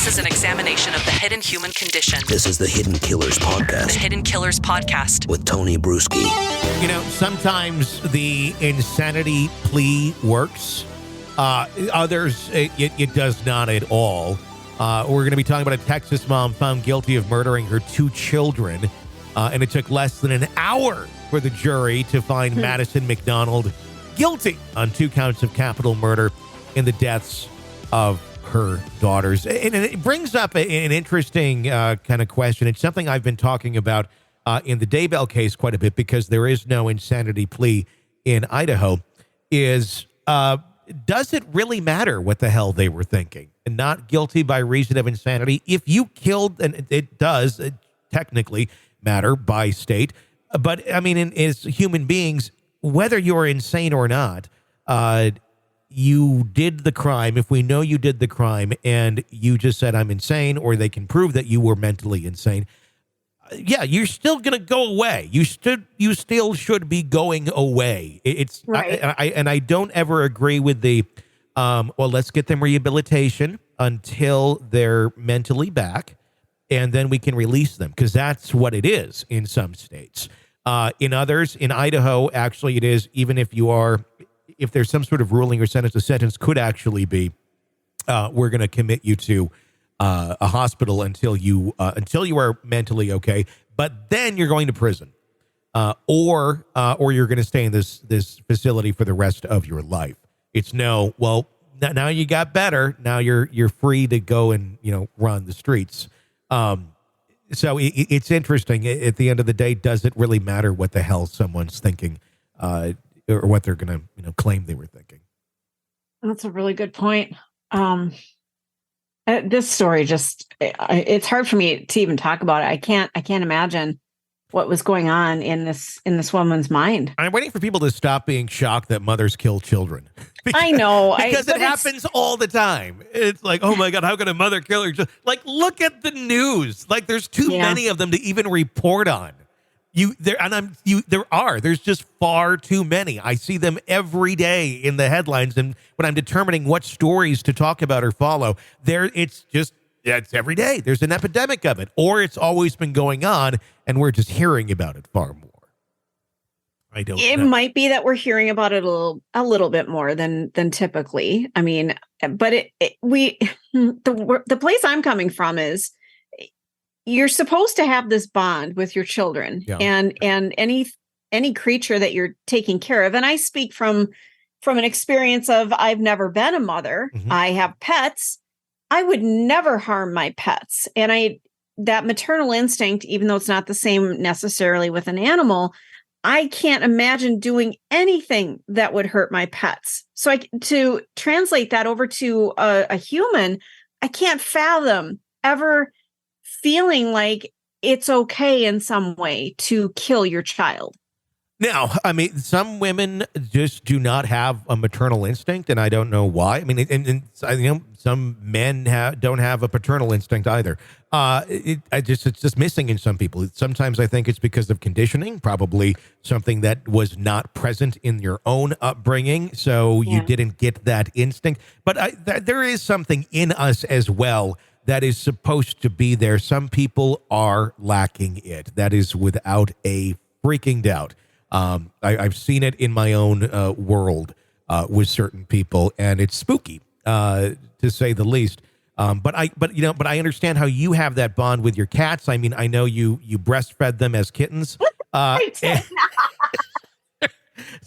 This is an examination of the hidden human condition. This is the Hidden Killers Podcast. The Hidden Killers Podcast. With Tony Bruschi. You know, sometimes the insanity plea works. Others, it does not at all. We're going to be talking about a Texas mom found guilty of murdering her 2 children. And it took less than an hour for the jury to find Madison McDonald guilty on 2 counts of capital murder in the deaths of her daughters. And it brings up an interesting kind of question. It's something I've been talking about in the Daybell case quite a bit, because there is no insanity plea in Idaho, is does it really matter what the hell they were thinking? And not guilty by reason of insanity. If you killed, and it does technically matter by state, but I mean, as human beings, whether you're insane or not, you did the crime. If we know you did the crime and you just said, I'm insane, or they can prove that you were mentally insane, yeah, you're still going to go away. You still should be going away. It's right. I don't ever agree with the, well, let's get them rehabilitation until they're mentally back, and then we can release them, because that's what it is in some states. In others, in Idaho, actually it is, even if there's some sort of ruling or sentence, the sentence could actually be, we're going to commit you to a hospital until you are mentally okay, but then you're going to prison, or you're going to stay in this facility for the rest of your life. It's no, well, now you got better. Now you're free to go and run the streets. So it's interesting. At the end of the day, does it really matter what the hell someone's thinking, or what they're going to claim they were thinking? That's a really good point. This story it's hard for me to even talk about it. I can't imagine what was going on in this woman's mind. I'm waiting for people to stop being shocked that mothers kill children. I know. Because it happens all the time. It's like, oh my God, how could a mother kill her? Like, look at the news. Like, there's too many of them to even report on. There's just far too many. I see them every day in the headlines, and when I'm determining what stories to talk about or follow, it's every day. There's an epidemic of it, or it's always been going on, and we're just hearing about it far more. I don't know. It might be that we're hearing about it a little bit more than typically. I mean, but the place I'm coming from is, you're supposed to have this bond with your children, and any creature that you're taking care of. And I speak from an experience of, I've never been a mother. Mm-hmm. I have pets. I would never harm my pets. And that maternal instinct, even though it's not the same necessarily with an animal, I can't imagine doing anything that would hurt my pets. So to translate that over to a human, I can't fathom ever feeling like it's okay in some way to kill your child. Now, I mean, some women just do not have a maternal instinct, and I don't know why. I mean, and some men don't have a paternal instinct either. It's just missing in some people. Sometimes I think it's because of conditioning, probably something that was not present in your own upbringing, so you didn't get that instinct. But there is something in us as well that is supposed to be there. Some people are lacking it. That is without a freaking doubt. I've seen it in my own world with certain people, and it's spooky to say the least. But I understand how you have that bond with your cats. I mean, I know you breastfed them as kittens.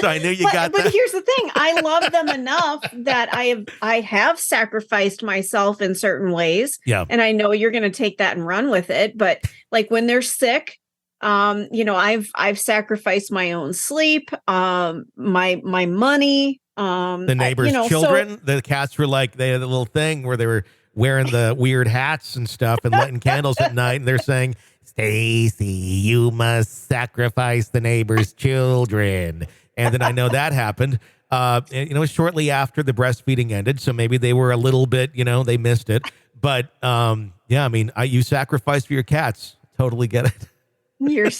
So I know you got that. But here's the thing. I love them enough that I have sacrificed myself in certain ways. Yeah. And I know you're going to take that and run with it. But like when they're sick, I've sacrificed my own sleep, my money. The neighbors' children, the cats were like, they had a little thing where they were wearing the weird hats and stuff and lighting candles at night. And they're saying, Stacy, you must sacrifice the neighbor's children. And then I know that happened, shortly after the breastfeeding ended. So maybe they were a little bit, they missed it. But you sacrifice for your cats. Totally get it. You're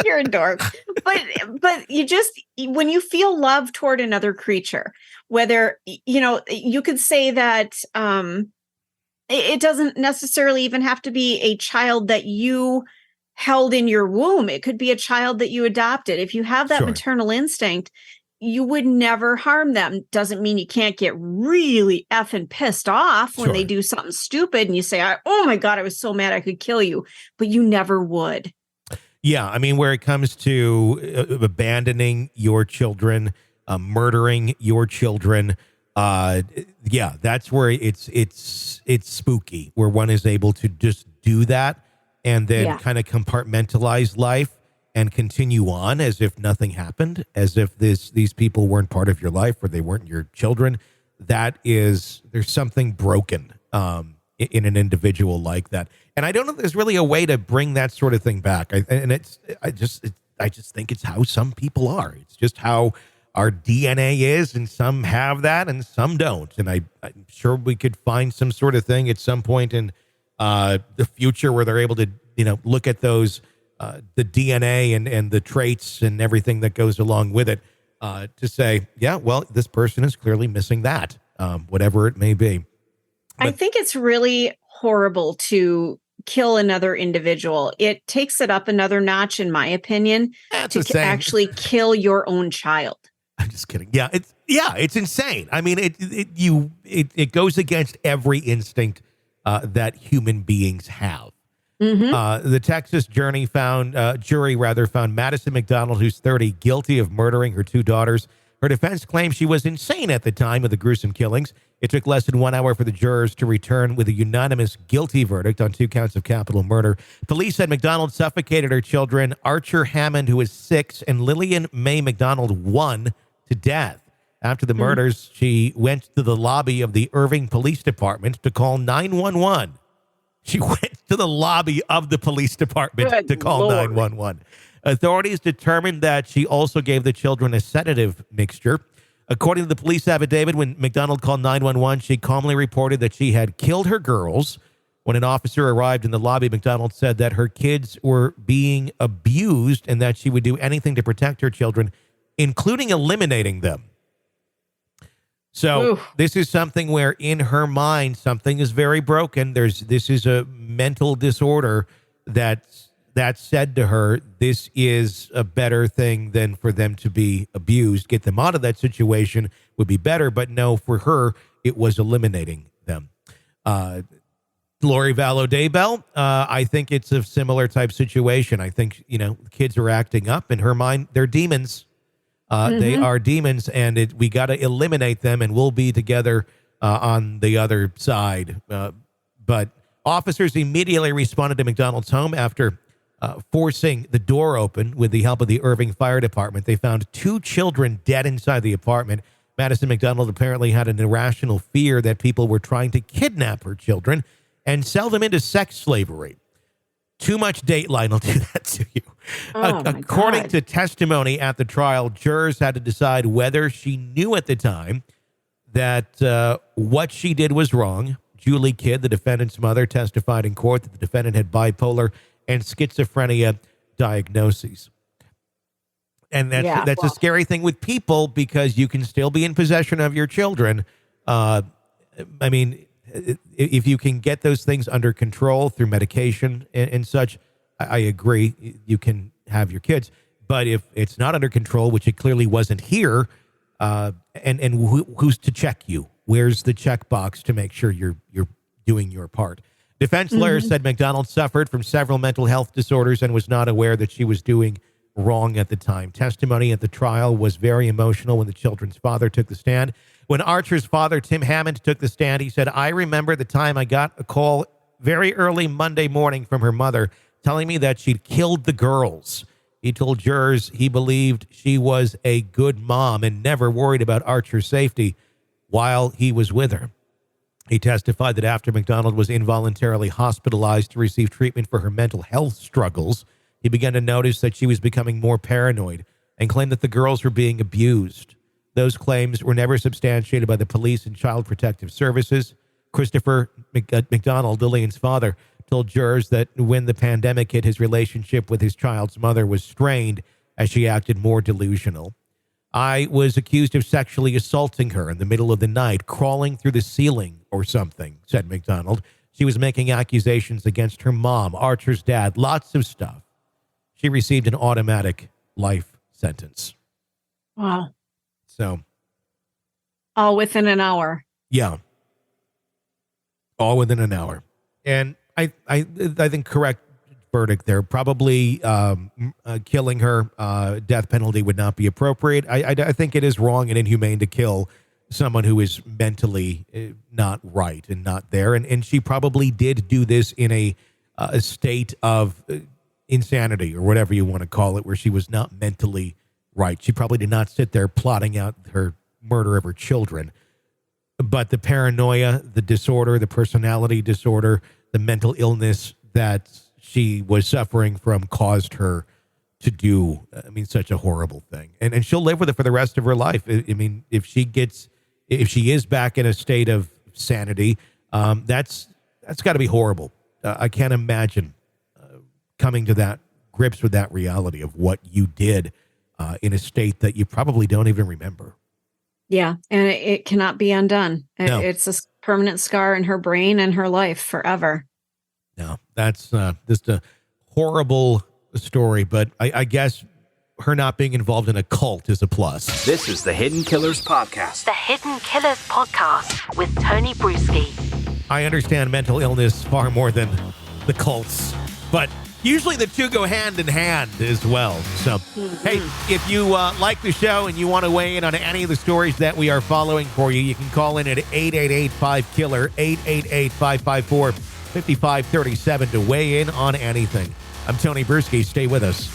you're a dork. But you just, when you feel love toward another creature, whether, you could say that, it doesn't necessarily even have to be a child that you held in your womb. It could be a child that you adopted. If you have that Sure. maternal instinct, you would never harm them. Doesn't mean you can't get really effing pissed off when Sure. they do something stupid and you say, oh my God, I was so mad I could kill you, but you never would. Yeah, I mean, where it comes to abandoning your children, murdering your children, yeah, that's where it's spooky, where one is able to just do that and then kind of compartmentalize life and continue on as if nothing happened, as if these people weren't part of your life or they weren't your children. There's something broken in an individual like that. And I don't know if there's really a way to bring that sort of thing back. I just think it's how some people are. It's just how our DNA is, and some have that and some don't. And I'm sure we could find some sort of thing at some point in the future where they're able to, look at those, the DNA and the traits and everything that goes along with it, to say, yeah, well, this person is clearly missing that, whatever it may be. But I think it's really horrible to kill another individual. It takes it up another notch, in my opinion, to actually kill your own child. I'm just kidding. Yeah, it's insane. I mean, it goes against every instinct that human beings have. The Texas jury found Madison McDonald, who's 30, guilty of murdering her two daughters. Her defense claims she was insane at the time of the gruesome killings. It took less than 1 hour for the jurors to return with a unanimous guilty verdict on 2 counts of capital murder. Police said McDonald suffocated her children, Archer Hammond, who was 6, and Lillian Mae McDonald, 1, to death. After the murders, she went to the lobby of the Irving Police Department to call 911. She went to the lobby of the police department to call 911. Authorities determined that she also gave the children a sedative mixture. According to the police affidavit, when McDonald called 911, she calmly reported that she had killed her girls. When an officer arrived in the lobby, McDonald said that her kids were being abused and that she would do anything to protect her children, including eliminating them. So this is something where in her mind, something is very broken. This is a mental disorder that said to her, this is a better thing than for them to be abused. Get them out of that situation would be better. But no, for her, it was eliminating them. Lori Vallow Daybell, I think it's a similar type situation. I think, kids are acting up. In her mind, they're demons. They are demons, and we got to eliminate them, and we'll be together on the other side. But officers immediately responded to McDonald's home after forcing the door open with the help of the Irving Fire Department. They found 2 children dead inside the apartment. Madison McDonald apparently had an irrational fear that people were trying to kidnap her children and sell them into sex slavery. Too much Dateline will do that to you. According to testimony at the trial, jurors had to decide whether she knew at the time that what she did was wrong. Julie Kidd, the defendant's mother, testified in court that the defendant had bipolar and schizophrenia diagnoses. And that's a scary thing with people, because you can still be in possession of your children. I mean, if you can get those things under control through medication and such, I agree, you can have your kids. But if it's not under control, which it clearly wasn't here, who's to check you? Where's the checkbox to make sure you're doing your part? Defense lawyers said McDonald suffered from several mental health disorders and was not aware that she was doing wrong at the time. Testimony at the trial was very emotional when the children's father took the stand. When Archer's father, Tim Hammond, took the stand, he said, "I remember the time I got a call very early Monday morning from her mother telling me that she'd killed the girls." He told jurors he believed she was a good mom and never worried about Archer's safety while he was with her. He testified that after McDonald was involuntarily hospitalized to receive treatment for her mental health struggles, he began to notice that she was becoming more paranoid and claimed that the girls were being abused. Those claims were never substantiated by the police and Child Protective Services. Christopher McDonald, Lillian's father, told jurors that when the pandemic hit, his relationship with his child's mother was strained as she acted more delusional. "I was accused of sexually assaulting her in the middle of the night, crawling through the ceiling or something," said McDonald. She was making accusations against her mom, Archer's dad, lots of stuff. She received an automatic life sentence. Wow. So. All within an hour. Yeah. All within an hour. And I think correct verdict there. Probably killing her, death penalty would not be appropriate. I think it is wrong and inhumane to kill someone who is mentally not right and not there. And she probably did do this in a state of insanity or whatever you want to call it, where she was not mentally right. She probably did not sit there plotting out her murder of her children. But the paranoia, the disorder, the personality disorder, the mental illness that she was suffering from caused her to do, such a horrible thing. And she'll live with it for the rest of her life. If she is back in a state of sanity, that's got to be horrible. I can't imagine coming to that grips with that reality of what you did in a state that you probably don't even remember. Yeah, and it cannot be undone. No. It's a permanent scar in her brain and her life forever. No, that's just a horrible story, but I guess her not being involved in a cult is a plus. This is the Hidden Killers Podcast. The Hidden Killers Podcast with Tony Bruschi. I understand mental illness far more than the cults, but usually the two go hand in hand as well. So, hey, if you like the show and you want to weigh in on any of the stories that we are following for you, you can call in at 888-5KILLER, 888-554-5537 to weigh in on anything. I'm Tony Bruschi. Stay with us.